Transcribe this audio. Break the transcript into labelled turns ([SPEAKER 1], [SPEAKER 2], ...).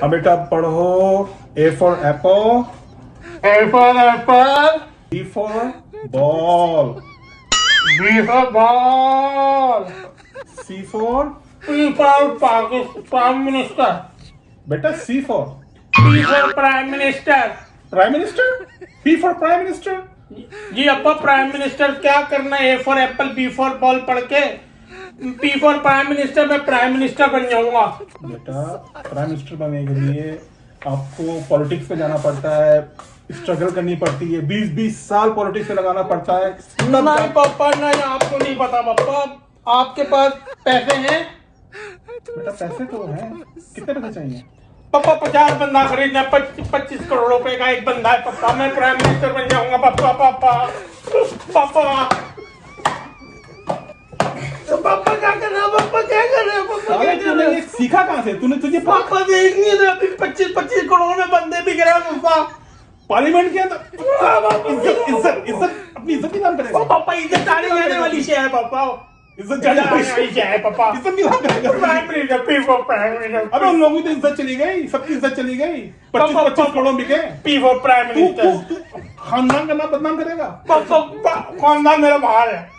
[SPEAKER 1] अब बेटा पढ़ो। A for apple,
[SPEAKER 2] A for apple,
[SPEAKER 1] B for ball,
[SPEAKER 2] B for ball,
[SPEAKER 1] C for
[SPEAKER 2] P for Prime Minister,
[SPEAKER 1] बेटा C for
[SPEAKER 2] P for Prime Minister.
[SPEAKER 1] Prime Minister, P for Prime Minister।
[SPEAKER 2] जी अब्बा prime minister क्या करना है? A for Apple, B for ball पढ़ के P for prime minister में prime minister बन जाऊंगा।
[SPEAKER 1] बेटा प्राइम मिनिस्टर बनने के लिए आपको पॉलिटिक्स में जाना पड़ता है, स्ट्रगल करनी पड़ती है, 20-20 साल पॉलिटिक्स में लगाना पड़ता है।
[SPEAKER 2] नहीं पापा नहीं, आपको नहीं पता पापा। आपके पास पैसे हैं?
[SPEAKER 1] बेटा पैसे तो हैं, कितने पैसे चाहिए?
[SPEAKER 2] पापा 50 बंदा खरीदना, 25 करोड़ रुपए का एक बंदा है पापा। मैं प्राइम मिनिस्टर बन जाऊंगा पापा। पापा पापा तो पापा क्या कर रहे हो? पापा क्या कर रहे हो? पापा क्या कर
[SPEAKER 1] तूने
[SPEAKER 2] रहे
[SPEAKER 1] ये
[SPEAKER 2] हो?
[SPEAKER 1] सीखा कहाँ से? तूने तुझे
[SPEAKER 2] पापा देख नहीं रहे अभी 25 करोड़ में बंदे बिक रहे हैं पापा।
[SPEAKER 1] पार्लियामेंट के अंदर इज्जत इज्जत इज्जत अपनी इज्जत की नाम करेगा।
[SPEAKER 2] पापा इज्जत आने जाने वाली शे है पापा।
[SPEAKER 1] इज्जत जाने वाली
[SPEAKER 2] शे है पापा।
[SPEAKER 1] इज्जत की नाम करेगा।
[SPEAKER 2] Prime minister, P for prime minister.
[SPEAKER 1] अबे उन लोगों की तो इज्जत चली गई, सबकी इज्जत चली गई। 25 करोड़ बिके।
[SPEAKER 2] P for प्राइम
[SPEAKER 1] तू
[SPEAKER 2] मिनिस्टर।
[SPEAKER 1] तू खानदान का नाम बदनाम करेगा।
[SPEAKER 2] पापा खानदान मेरा बाहर है।